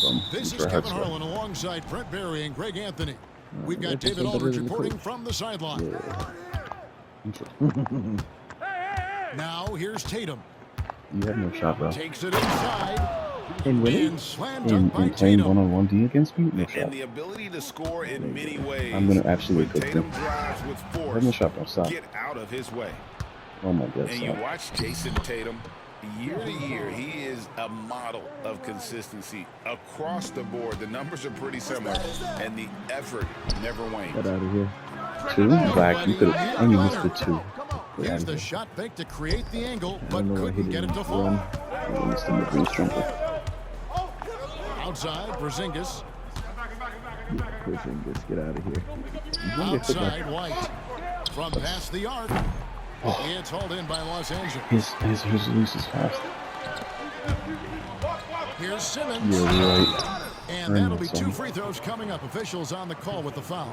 from. This is Kevin Harlan alongside Brent Barry and Greg Anthony. We've got That's David better Aldridge than the reporting coach. from the sideline. Yeah. Now here's Tatum. You have no shot, bro. Takes it inside. And winning? And slam And dunk by playing Tatum. one-on-one D against me? No shot. And the ability to score in many ways. I'm gonna absolutely when cook Tatum him. drives with I have no force, shot, bro. Stop. get out of his way. Oh my God, And you stop. watch Jason Tatum, year to year, he is a model of consistency. Across the board, the numbers are pretty similar, and the effort never wanes. Get out of here. Two? Black, you could have only missed the two. Get out Here's of the here. shot fake to create the angle, I but don't know why he couldn't get it didn't to fall. run. I missed the mid-range jumper. Outside, Porzingis. Porzingis, get out of here. Outside, White. From past the arc. It's hauled in by Los Angeles. His release is fast. Here's Simmons. Yeah, you're right. And Earn that'll that, be son. 2 free throws coming up. Officials on the call with the foul.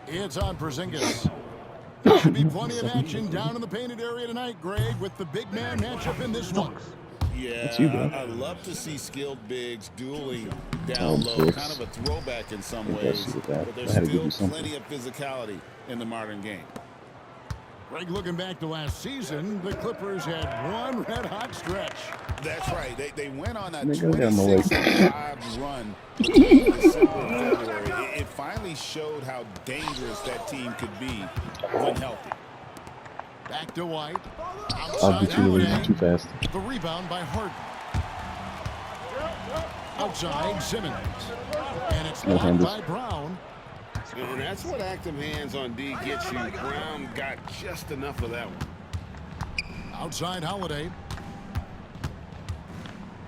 It's on Porzingis. There should be plenty of action down in the painted area tonight, Greg, with the big man matchup in this one. Yeah, you, bro. I love to see skilled bigs dueling Oh, down low, bricks. kind of a throwback in some I guess ways, you did that. but I there's had to give still you something. plenty of physicality in the modern game. Greg, looking back to last season, the Clippers had one red-hot stretch. That's right. They went on that Nigga, get out my way. 26-5 run between December and February. It finally showed how dangerous that team could be when healthy. Back to White. I'll Outside get you away Holiday. too fast. The rebound by Harden. Outside Simmons. And it's No blocked handles. by Brown. And that's what active hands on D gets you. Brown got just enough of that one. Outside Holiday.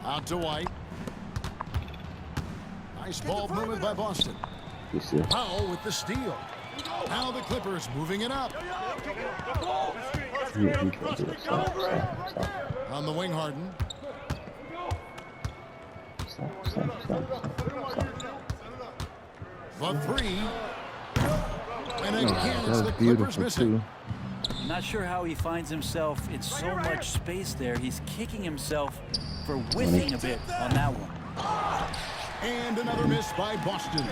Out to White. Nice ball movement by Boston. Yes, sir. Powell with the steal. Now the Clippers moving it up. Yeah, he can't do it. Stop. On the wing, Harden. Stop. The three. And Oh, again, that it's was the Clippers beautiful, missing. too. Not sure how he finds himself in so much space there. He's kicking himself for whiffing a bit on that one. And another miss by Boston.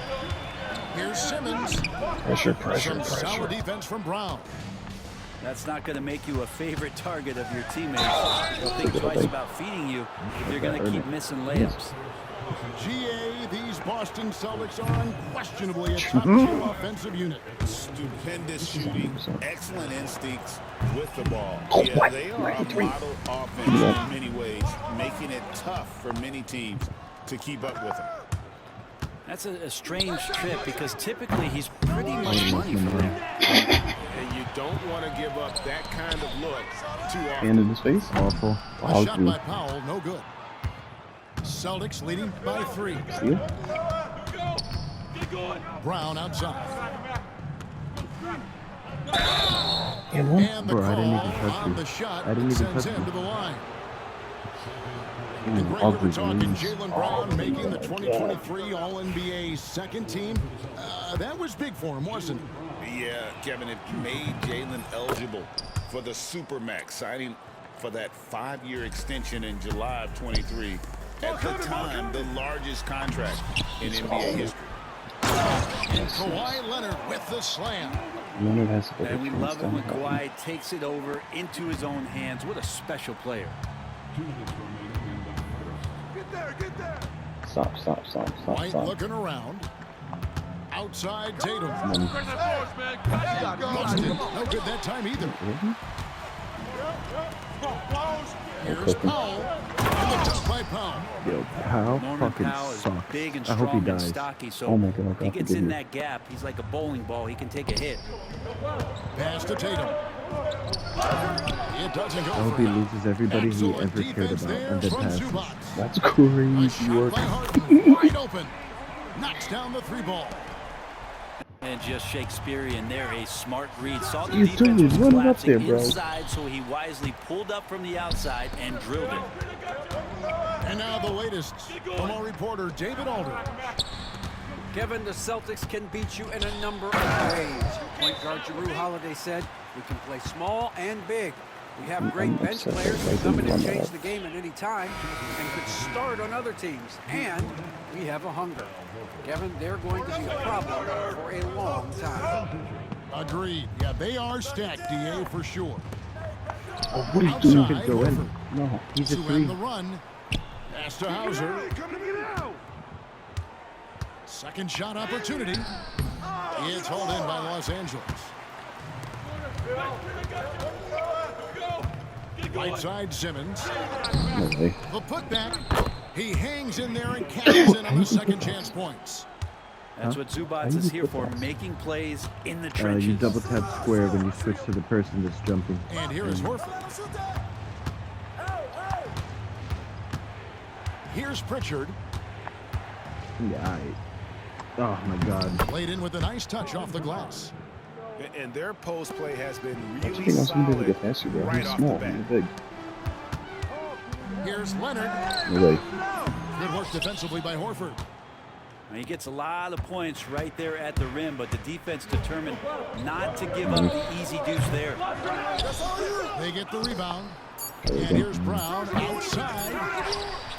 Here's Simmons. Some solid defense from Brown. That's not going to make you a favorite target of your teammates. They'll think twice about feeding you if you're going to keep missing layups. GA, these Boston Celtics are unquestionably a top-tier offensive unit. Stupendous shooting, excellent instincts with the ball. Yeah, they are a model offense in many ways, making it tough for many teams to keep up with them. That's a strange trip because typically he's pretty much money for them. And you don't want to give up that kind of look too often. Hand in his face. Awful. A shot by Powell, no good. Celtics leading by 3. See ya? Brown outside. And one. And the Bro, I didn't even call touch on you. the shot I didn't even sends touch him you. to the line. And Greg, Ugly we're talking release. Jaylen Brown making the 2023 All-NBA second team. That was big for him, wasn't it? Yeah, Kevin, it made Jaylen eligible for the Supermax, signing for that 5-year extension in July of 23. At the time, the largest contract in NBA history. And Kawhi Leonard with the slam. Leonard has to And we love it when Kawhi takes it over into his own hands. What a special player. Stop. White looking around. Outside Tatum. Boston, no good that time either. Here's Powell. And the dunk by Powell. Yo, Powell Norman fucking Powell is sucks. big and I hope he strong and dies. stocky, so Oh my God, if he God gets forgive in me. that gap, he's like a bowling ball. He can take a hit. Pass to Tatum. It doesn't go I hope for he him. loses everybody he Excellent ever cared defense about there and then from passes. Zubac. That's A crazy shot work. by Harden, wide open. Knocks down the 3 ball. And just Shakespearean there, a smart read. Saw the You defense dude, was run it up collapsing there, bro. inside, so he wisely pulled up from the outside and drilled it. And now the latest from our reporter, David Aldridge. Kevin, the Celtics can beat you in a number of ways. Point guard Jrue Holiday said, we can play small and big. We have great I'm bench upset players that who I come in didn't and run change that. the game at any time and could start on other teams. And we have a hunger. Kevin, they're going to be a problem for a long time. Agreed. Yeah, they are stacked, DA, for sure. Oh, what are you doing? Outside, Go in. Horford. No, he's a To three. end the run. Pass to Hauser. Second shot opportunity. It's hauled in by Los Angeles. Right side Simmons. No way. The putback. He hangs in there and cashes in on the second chance points. That's Huh? what How Zubats do is you here put for, that? making plays in the You trenches. double tap square when you switch to the person that's jumping. And here is Horford. Here's Pritchard. Yeah, oh my God. Laid in with a nice touch off the glass. And their post play has been That's really the thing, I was gonna be able to solid get past you, bro. right He's off small, the he's bat. big. Here's Leonard. No way. Good work defensively by Horford. He gets a lot of points right there at the rim, but the defense determined not to give up the easy deuce there. They get the rebound. And here's Brown outside.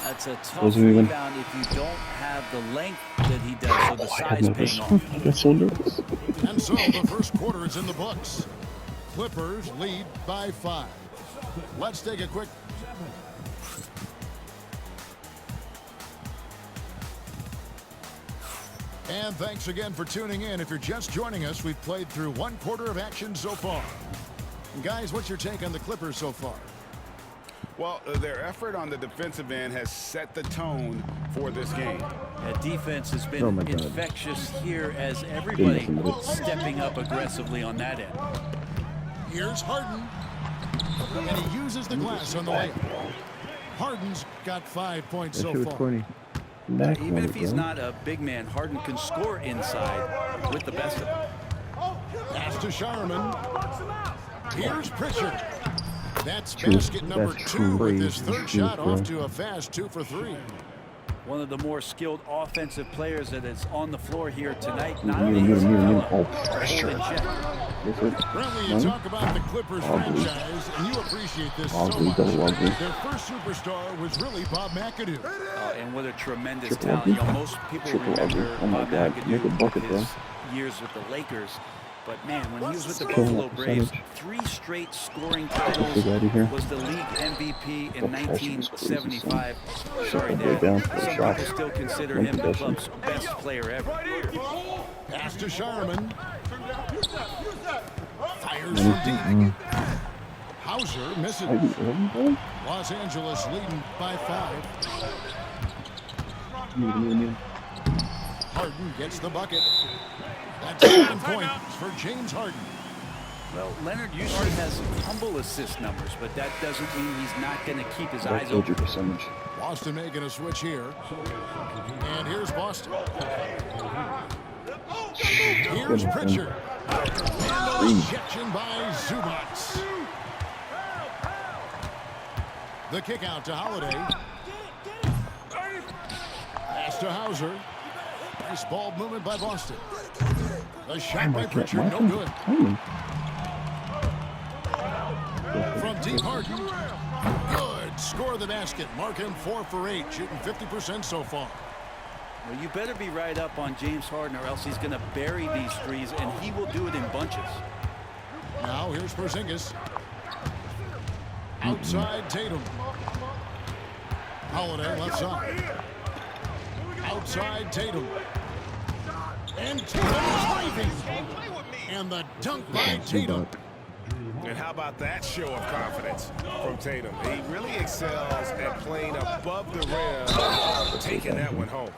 That's a tough Those are even- rebound if you don't have the length that he does, so the I size never paying off. I got so nervous. And so the first quarter is in the books. Clippers lead by 5. Let's take a quick. And thanks again for tuning in. If you're just joining us, we've played through one quarter of action so far. And guys, what's your take on the Clippers so far? Well, their effort on the defensive end has set the tone for this game. Yeah, defense has been Oh my God. infectious here as everybody Goodness. stepping up aggressively on that end. Here's Harden. And he uses the glass on the layup. Harden's got 5 points That so shit was far. corny. Even Back if he's bro. not a big man, Harden can score inside with the best of them. Pass to Sharman. Here's Pritchard. That's True. basket number That's 2 with his crazy third shoot, shot bro. off to a fast 2 for 3. One of the more skilled offensive players that is on the floor here tonight. Not Mute only him, is he mute him, mute him. hold Oh, in pressure. check, That's it. Brentley, you No? talk about the Clippers Ugly. franchise, and you appreciate this so Ugly, much. double ugly. Their first superstar was really Bob McAdoo. and what a tremendous Triple talent. ugly? You know, most people Triple remember ugly. Oh my Bob God. McAdoo Make a bucket, his bro. years with the Lakers. But man, when he was with the Kill that Buffalo Braves, percentage. 3 straight scoring Get titles, out of here. was the league MVP in Oh, that shit was crazy, 1975. Sorry, Way Dad. down for a Some shot. people still consider One him the possession. club's best player ever. Pass to Sharman. Fires from deep. Hauser misses. Bro. Los Angeles leading by 5. Mute him, mute him, mute him. Harden gets the bucket. That's 7 points for James Harden. Well, Leonard usually has humble assist numbers, but that doesn't mean he's not going to keep his That eyes killed your open. percentage. Boston making a switch here. And here's Boston. Here's Pritchard. And ejection by Zubats. The kick out to Holiday. Pass to Hauser. Nice ball movement by Boston. The shot by Pritchard, no good. From deep Harden. Good. Score the basket. Mark him 4 for 8. Shooting 50% so far. Well, you better be right up on James Harden, or else he's going to bury these threes, and he will do it in bunches. Now here's Porzingis. Outside Tatum. Holiday left side. Outside Tatum. And Tatum is leaving. And the dunk by Tatum. And how about that show of confidence from Tatum? He really excels at playing above the rim, taking that one home.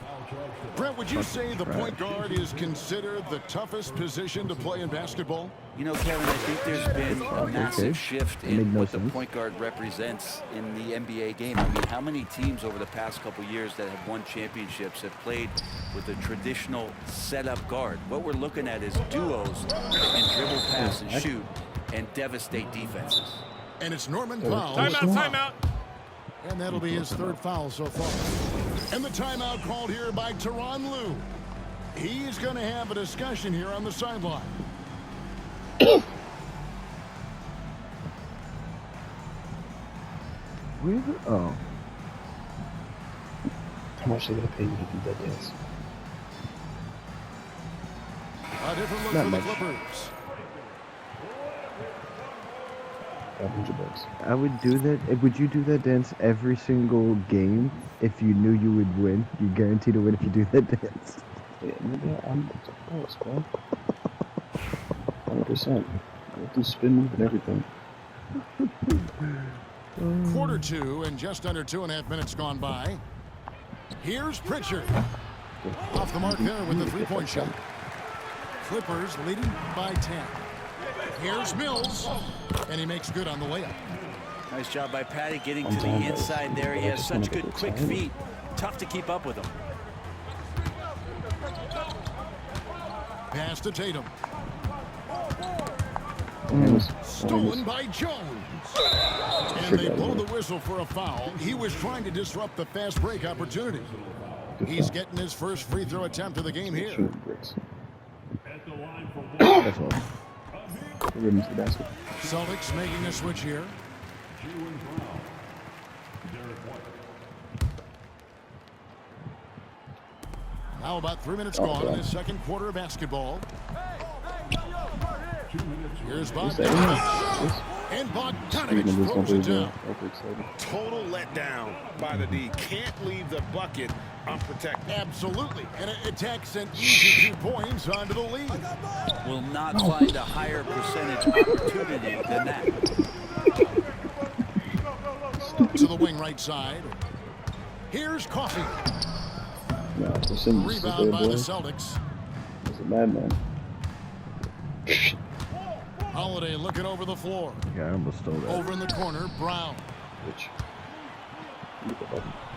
Brett, would you say the point guard is considered the toughest position to play in basketball? You know, Kevin, I think there's been a massive shift That made in no what the sense. point guard represents in the NBA game. I mean, how many teams over the past couple years that have won championships have played with a traditional setup guard? What we're looking at is duos that can dribble, pass, and shoot and devastate defenses. And it's Norman Powell. Timeout. And that'll be his 3rd foul so far. And the timeout called here by Tyronn Lue. He's going to have a discussion here on the sideline. Where? Oh. How much they gonna pay you to do that dance? A different look Not for the much. Clippers. $500. I would do that. Would you do that dance every single game if you knew you would win? You guaranteed to win if you do that dance. Yeah, nigga, I'm the boss, bro. 100%. I do spin move and everything. Quarter two and just under 2.5 minutes gone by. Here's Pritchard. Off the mark there with the three-point shot. Clippers leading by 10. Here's Mills, and he makes good on the layup. Nice job by Patty getting to the inside there. He has such good quick feet. Tough to keep up with him. Pass to Tatum. Mm. Stolen by Jones. And they blow the whistle for a foul. He was trying to disrupt the fast break opportunity. He's getting his first free throw attempt of the game here. That's all. Rims the basket. Celtics making a switch here. Now about 3 minutes gone in the second quarter of basketball. Here's Bogdanovich. And Bogdanovich throws it down. Total letdown by the D. Can't leave the bucket unprotected. Absolutely. And it takes an easy 2 points onto the lead. Will not find a higher percentage opportunity than that. To the wing right side. Here's Coffee. No, it's a Rebound by the Celtics. He's a madman. Holiday looking over the floor. Yeah, I almost stole that. Over in the corner, Brown. Which?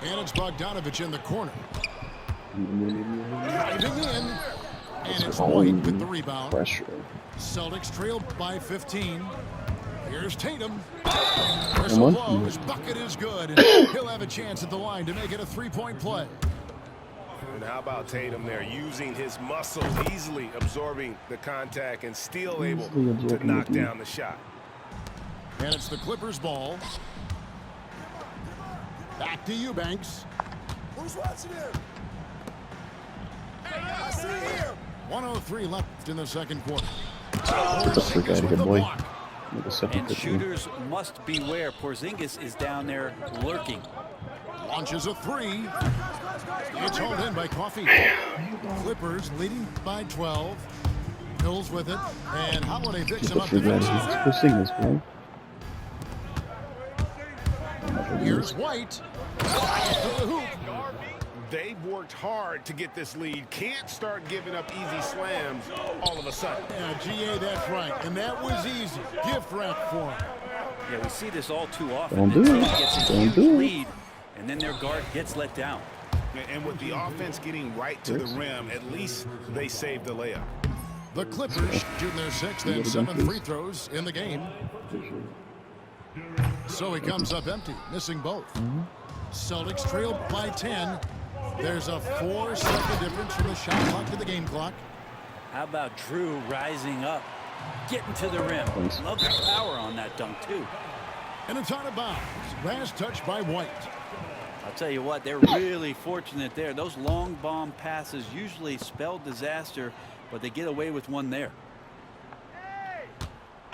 And it's Bogdanovich in the corner. Driving in. And it's White with the rebound. Pressure. Celtics trail by 15. Here's Tatum. Whistle blows. Bucket is good. And he'll have a chance at the line to make it a three-point play. And how about Tatum there, using his muscle, easily absorbing the contact and still able to knock down the shot. And it's the Clippers' ball. Back to Eubanks. Who's watching him? I see him. 1:03 left in the second quarter. Porzingis with the block. And shooters must beware. Porzingis is down there lurking. Launches a three. It's hauled in by Coffee. Clippers leading by 12. Mills with it. And Holiday picks him up defensively. Porzingis, bro. Here's White. To the hoop. They've worked hard to get this lead. Can't start giving up easy slams all of a sudden. Yeah, GA, that's right. And that was easy. Gift wrap for him. Yeah, we see this all too often. Don't The do team it. gets a Don't huge do it. lead, and then their guard gets let down. And with the offense getting right to the rim, at least they saved the layup. The Clippers shooting their sixth and seventh free throws in the game. So he comes up empty, missing both. Celtics trail by 10. There's a 4-second difference from the shot clock to the game clock. How about Drew rising up, getting to the rim? Love the power on that dunk, too. And it's out of bounds. Last touch by White. I'll tell you what, they're really fortunate there. Those long bomb passes usually spell disaster, but they get away with one there.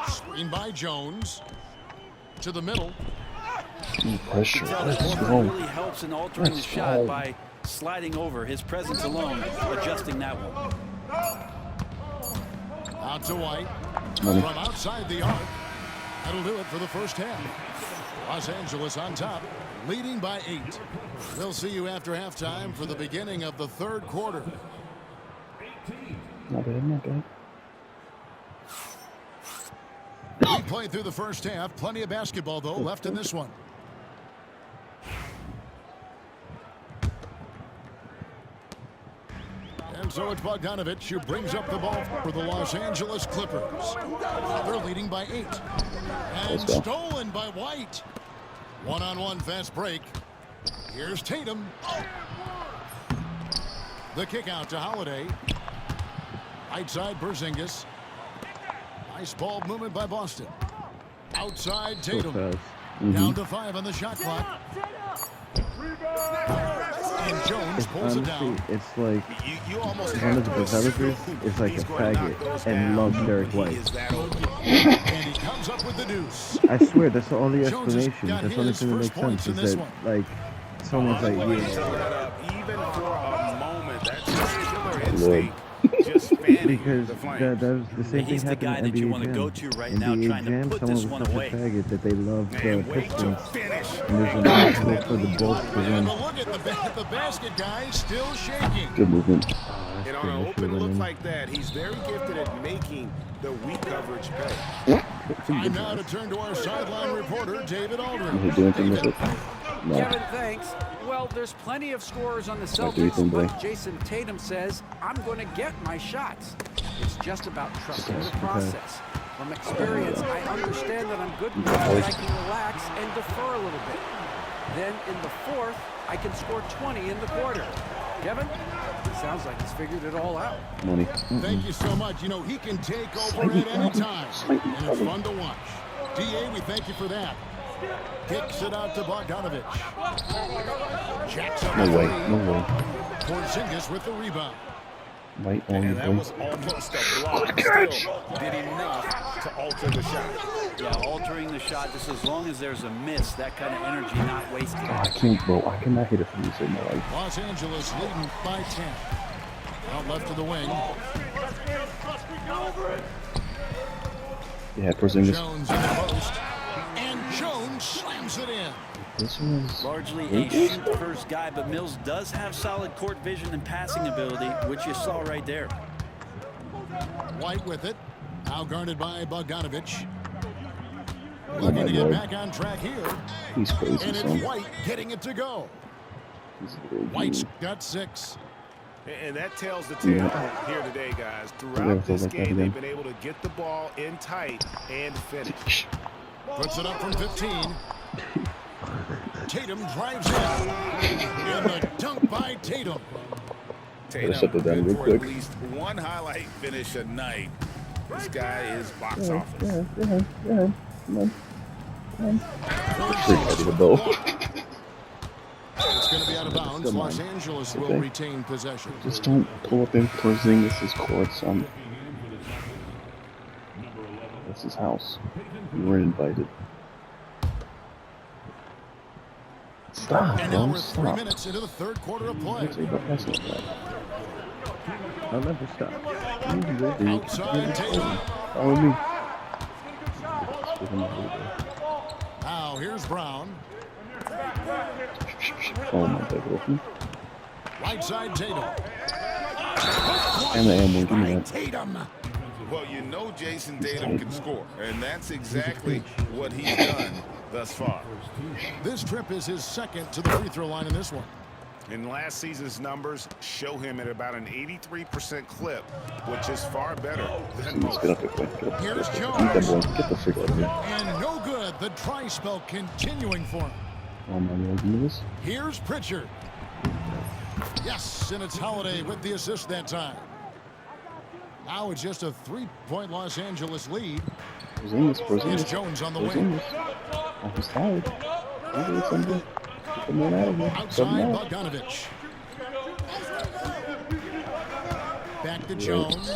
Screen by Jones. To the middle. Pressure. Tell that Horford really helps in altering the shot by sliding over. His presence alone adjusting that one. Out to White. From outside the arc. That'll do it for the first half. Los Angeles on top, leading by 8. We'll see you after halftime for the beginning of the third quarter. Not bad, not bad. We played through the first half. Plenty of basketball, though, left in this one. And so it's Bogdanovich who brings up the ball for the Los Angeles Clippers. They're leading by 8. And stolen by White. One-on-one fast break. Here's Tatum. The kick out to Holiday. Right side Porzingis. Nice ball movement by Boston. Outside Tatum. Down to 5 on the shot clock. And Jones pulls it Honestly, down. it's like You almost one have of the to assume developers is like a he's going to knock faggot those and down loves Derek when he White. is that open. And he comes up with the deuce. I swear, that's the only Jones has explanation. got That's the only his thing that first makes sense points in is this that, one. like, someone's like, Unwilling to yeah, let up even for a moment. That's his killer instinct. Just fanning because the that flames. was the same He's thing the guy happened that in you NBA want to Jam. go to right now, NBA trying to Jam, put someone this was one such away. a faggot that they loved the And wait to Pistons, finish. and there's impossible for the Bulls to And win. look at the basket guy still shaking. Good movement. And on an open look like that, he's very gifted at making the weak coverage pay. Time now to turn to our sideline reporter, David Aldridge. Did he do anything with it? No. Kevin, thanks. Well, there's plenty of scorers on the Not do anything, Celtics, boy. but Jason Tatum says, I'm going to get my shots. It's just about trusting the process. From experience, I understand that I'm good enough that I can relax and defer a little bit. Then in the fourth, I can score 20 in the quarter. Kevin, it sounds like he's figured it all out. Money. Thank you so much. You know, he can take over at any time, and it's fun to watch. DA, we thank you for that. Kicks it out to Bogdanovich. Jacks up No the way. three. No way. Porzingis with the rebound. White on And the that play. was almost a block. Still did enough to alter the shot. Yeah, altering the shot just as long as there's a miss, that kind of energy not wasted. I can't, bro. I cannot hit a free throw in my life. Los Angeles leading by 10. Out left to the wing. Yeah, Porzingis. Jones in the post. And Jones slams it in. This was Largely a shoot-first guy, but Mills does have solid court vision and passing ability, which you saw right there. White with it. Now guarded by Bogdanovich. Oh Looking my to get lord. back on track here. He's crazy, And it's son. White getting it to go. He's very White's good. got 6. And that tells the tale Yeah. here today, guys. Yeah, Throughout so this like that game, they've again. been able to get the ball in tight and finish. Puts it up from 15. Tatum drives in. And the dunk by Tatum. Tatum shut that down good real for quick. at least one highlight finish a night. This guy is box Yeah, office. yeah, yeah, yeah. Come on. Porzingis Ready to with go. the block. It's going to be out of bounds. Come on. Los Angeles will Okay. retain possession. Just don't pull up in Porzingis' court, son. That's his house. You weren't invited. Stop, And now bro. we're 3 Stop. minutes into the third quarter of play. Say, but that's not bad. I'll never stop. You can do it. Outside Tatum. Follow me. Just give him a little bit. Now here's Brown. Oh my god, Right side Tatum. and the M1, give me By that. Tatum. Well, you know Jason Tatum can score, and that's exactly what he's done thus far. This trip is his second to the free throw line in this one. And last season's numbers show him at about an 83% clip, which is far better than Let's most. get up there, quick. Get up there. Here's Get Jones. the freak out of here. And no good. The dry spell continuing for him. Oh my god, give me this. Here's Pritchard. Yes, and it's Holiday with the assist that time. Now it's just a 3-point Los Angeles lead. Porzingis, Here's Porzingis. Jones on the wing. Porzingis. Oh, he's tired. Maybe it's something. Get the man out of here. Outside Something out. Bogdanovich. Back to Jones.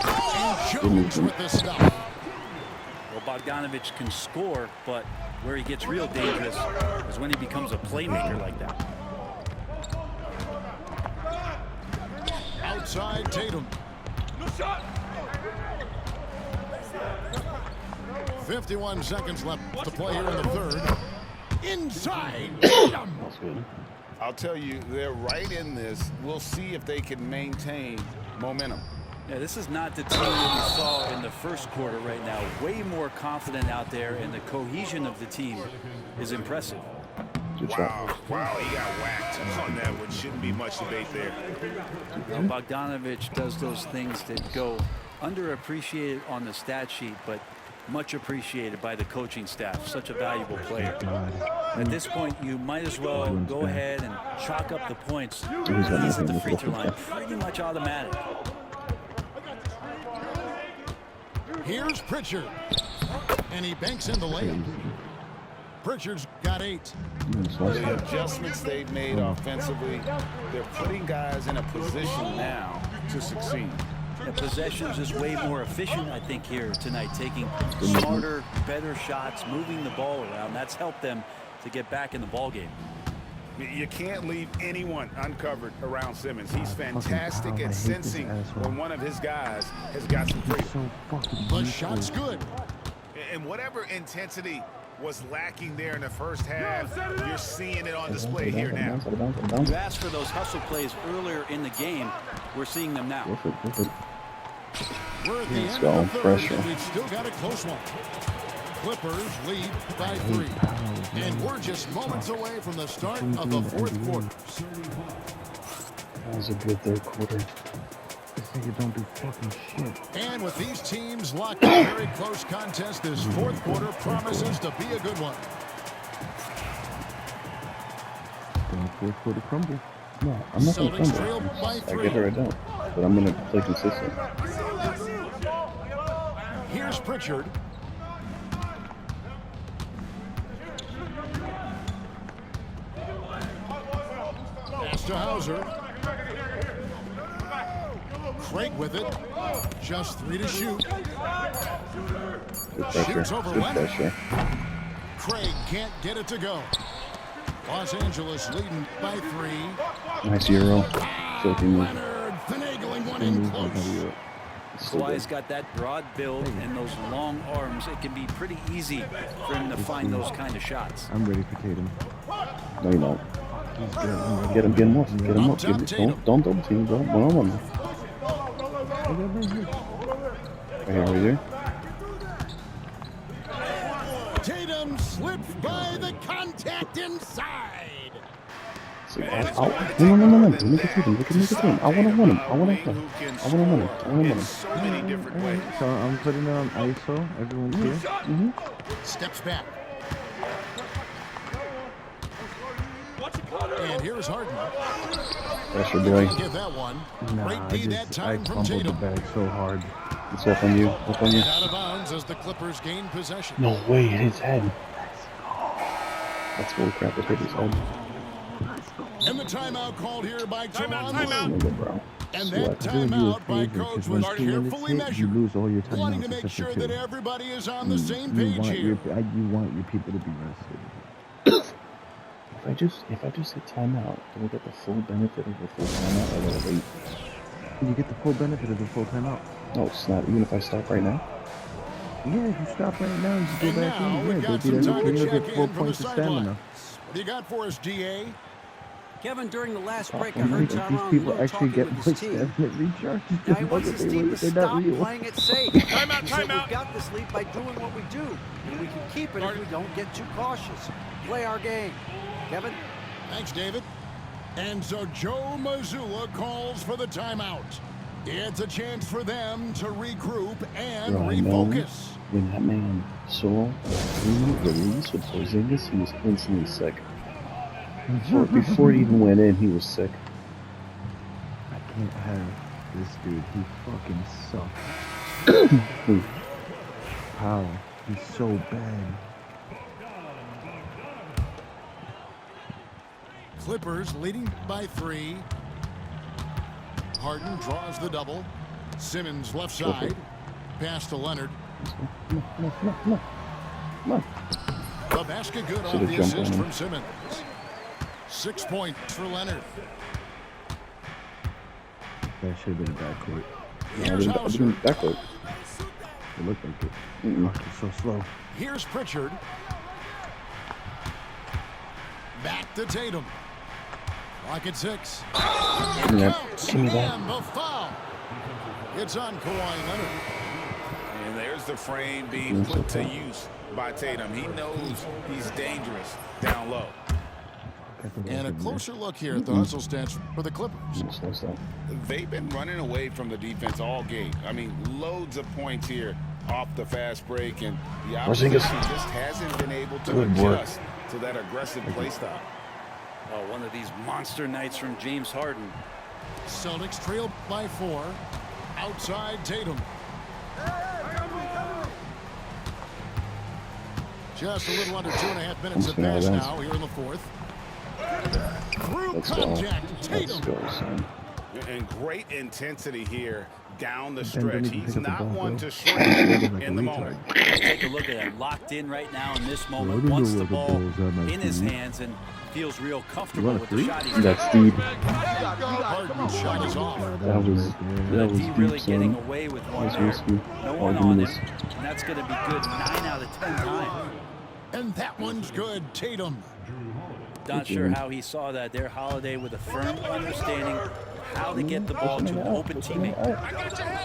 And Jones with the stop. Well, Bogdanovich can score, but where he gets real dangerous is when he becomes a playmaker like that. Outside Tatum. 51 seconds left to play here in the third. Inside Tatum. That's good. I'll tell you, they're right in this. We'll see if they can maintain momentum. Yeah, this is not the team that we saw in the first quarter right now. Way more confident out there, and the cohesion of the team is impressive. Good Wow, shot. wow, he got whacked on that one. Shouldn't be much debate there. Now, Bogdanovich does those things that go underappreciated on the stat sheet, but much appreciated by the coaching staff. Such a valuable player. At this point, you might as well go ahead and chalk up the points. He's at the free throw line, pretty much automatic. Here's Pritchard. And he banks in the layup. Pritchard's got 8. The adjustments they've made offensively, they're putting guys in a position now to succeed. The possessions is way more efficient, I think, here tonight, taking smarter, better shots, moving the ball around. That's helped them to get back in the ball game. You can't leave anyone uncovered around Simmons. He's fantastic at sensing when one of his guys has got some freedom. The shot's good. And whatever intensity was lacking there in the first half, you're seeing it on display here now. You asked for those hustle plays earlier in the game. We're seeing them now. We're at the Let's end go. of the third, Pressure. and we've still got a close one. Clippers lead by 3. And we're just moments away from the start of the fourth quarter. That was a good third quarter. This nigga don't do fucking shit. And with these teams locked in a very close contest, this fourth quarter promises to be a good one. Then the fourth quarter crumble. No, I'm not gonna Celtics trail crumble. by I 3. get her, I don't. But I'm gonna play consistent. Here's Pritchard. Pass to Hauser. Craig with it. Just 3 to shoot. Good pressure. Shoots over Good Leonard. pressure. Craig can't get it to go. Los Angeles leading by 3. Nice Euro. Soaking me. Leonard finagling one in close. Kawhi's got that broad build and those long arms. It can be pretty easy for him to find those kind of shots. I'm ready for Tatum. No, you're not. He's good. I'm ready. Get him up. Get him up. Don't double team, bro. One-on-one. Right here. Tatum slips by the contact inside. No. Let me get to him. I want to win him. I want to win him. In so many different ways. So I'm putting it on ISO. Everyone's here. Steps back. And here's Harden. Pressure, boy. Can't get that one. Nah, Great I D that I time from fumbled the Tatum. bag so hard. It's off on you. Off on you. And out of bounds as the Clippers gain possession. No way, it hit his head. That's bull crap. It hit his head. And the timeout called here by Toronto. Nigga, bro. And Sweat. that Doing you a timeout by favor, Coach 'cause was when 2 minutes carefully hit, you measured, lose all your timeouts wanting to make except sure for that 2. everybody is on the same You page want here. you want your people to be rested. If I just hit timeout, do I get the full benefit of the full timeout? I gotta wait. You get the full benefit of the full timeout. No, it's not. Even if I stop right now. Yeah, if you stop right now and you And go back now in, we've yeah, got they'll some be time to able to check get 4 in from the points of stamina. sideline. What do you got for us, DA? Kevin, during the last break, I If heard these Tyronn people Lue actually talking get with like his team. 7-minute recharges, Now he wants his team to they're not stop real. playing it safe. Timeout, He said, timeout. we've got this lead by doing what we do, and we can keep it if we don't get too cautious. Play our game. Kevin? Thanks, David. And so Joe Mazzulla calls for the timeout. It's a chance for them to regroup and Bro, refocus. When that man saw a 3-minute release with Porzingis, he was instantly sick. Before it even went in, he was sick. I can't have this dude. He fucking sucks. How? He's so bad. Clippers leading by 3. Harden draws the double. Simmons left side. Pass to Leonard. Come on. The basket good off Should've the jumped on assist him. from Simmons. 6 points for Leonard. That should have been a bad court. Here's I Hauser. didn't backcourt. It looked like it. Fuck, it's so slow. Here's Pritchard. Back to Tatum. Clock at 6. It Yeah, counts. give me that. And the foul. It's on Kawhi Leonard. And there's the frame being put to use by Tatum. He knows he's dangerous down low. And a closer look here at the hustle stats for the Clippers. Slow stop. They've been running away from the defense all game. I mean, loads of points here off the fast break, and the opposition just hasn't been able to Good work. adjust to that aggressive play style. Oh, one of these monster nights from James Harden. Celtics trail by 4. Outside Tatum. Just a little under 2.5 minutes at Almost pass an now here in the fourth. Through Let's go. contact, Let's Tatum. go, son. And great intensity here down the Ben stretch. didn't He's pick up the not ball, one though. to shrink Like in a the retard. moment. Take a look at him, locked in right now in this moment. Loading Wants the the rubber ball balls on my in his feet. hands and feels real comfortable want a with the three? shot he's That's deep. Harden's shot is off. That was The that was D really deep, getting son. away with one That's there. risky. No All one give on me him, this. and that's going to be good 9 out of 10 times. And that one's good. Tatum. Not sure how he saw that there. Holiday with a firm understanding how to get the ball to an open teammate.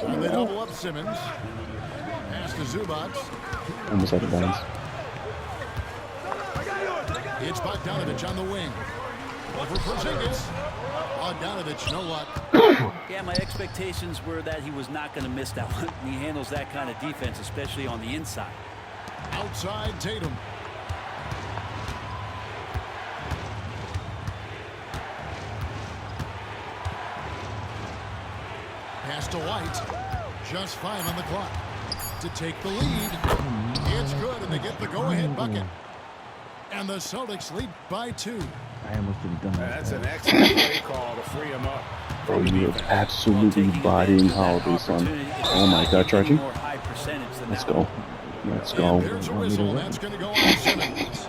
And they double up Simmons. Pass to Zubac. Almost out of bounds. It's Bogdanovich on the wing. Over Porzingis. Bogdanovich, no luck. Yeah, my expectations were that he was not going to miss that one. He handles that kind of defense, especially on the inside. Outside Tatum. Pass to White. Just 5 on the clock. To take the lead. It's good, and they get the go-ahead bucket. And the Celtics lead by 2. I almost didn't done that. That's an excellent play call to free him up. Bro, you're absolutely bodying Holiday, son. Oh my God, charging. More high percentage than Let's that. go. Let's go. And there's a whistle, and that's going to go on Simmons.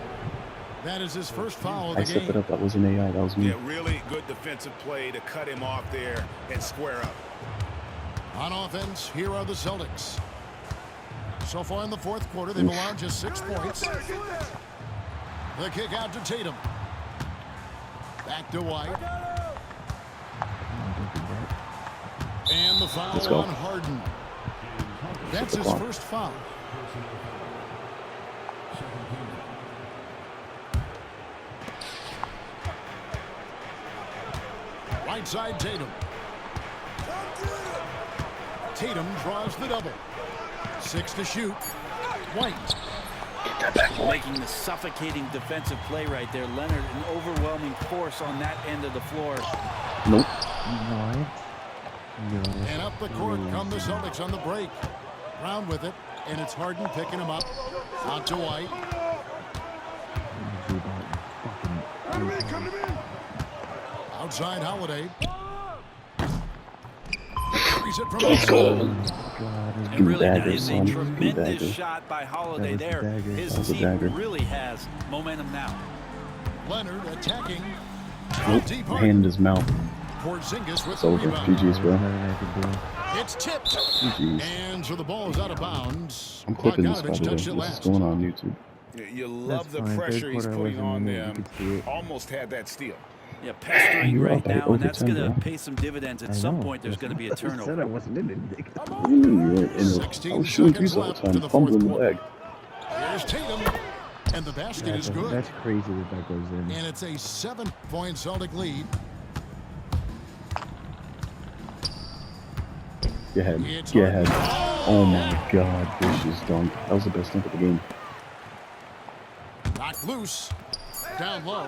That is his first foul of I the stepped it game. up. That wasn't AI. That was me. Yeah, really good defensive play to cut him off there and square up. On offense, here are the Celtics. So far in the fourth quarter, they've allowed just 6 points. The kick out to Tatum. Back to White. And the Let's foul go. on Harden. That's his clock. first foul. Right side Tatum. Tatum draws the double. 6 to shoot. White. Making the suffocating defensive play right there. Leonard, an overwhelming force on that end of the floor. Nope. What? And up the court come the Celtics on the break. Brown with it, and it's Harden picking him up. Out to White. Outside Holiday. Carries it from outside. And really, that dagger, is a son. tremendous Dagger. shot by Holiday That was a there. dagger. His That was a team dagger. really has momentum now. Leonard attacking. Nope. Deep Hand in Harden. his mouth. Porzingis with It's the over. rebound. GG's, bro. It's tipped. GG's. And so the ball is out of bounds. I'm clipping this, by Bogdanovich the way. touched This it is last. going on YouTube. You love That's the fine. pressure Third he's quarter, I putting wasn't on in it. You them. could see it. Almost had that steal. Yeah, pestering You're right up by now, and over that's 10, going to bro. pay some dividends. At I some know. point, there's going to be a I said I turnover. wasn't in it. Dick. I 16 was shooting threes seconds all the left to time. the Fumbling fourth the bag. Here's Tatum. And the basket is good. That's crazy that goes in. And it's a 7-point Celtic lead. Get ahead. It's Get ahead. Harden. Oh my God. Vicious dunk. That was the best dunk of the game. Knocked loose. Down low.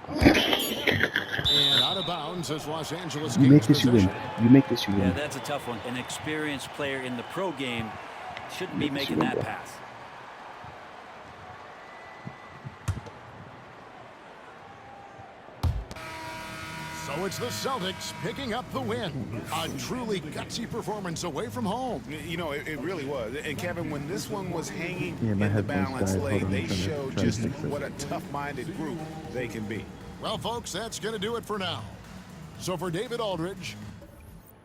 And out of bounds as Los Angeles You gains make this, you win. possession. You make this, you Yeah, win. that's a tough one. An experienced player in the pro game shouldn't be Yes, making you that will. pass. So it's the Celtics picking up the win. A truly gutsy performance away from home. You know, it really was. And Kevin, when this one was hanging Yeah, my in the headphones balance died. Hold lane, on, they I'm trying to showed fix just this. what a tough-minded group they can be. Well, folks, that's going to do it for now. So for David Aldridge,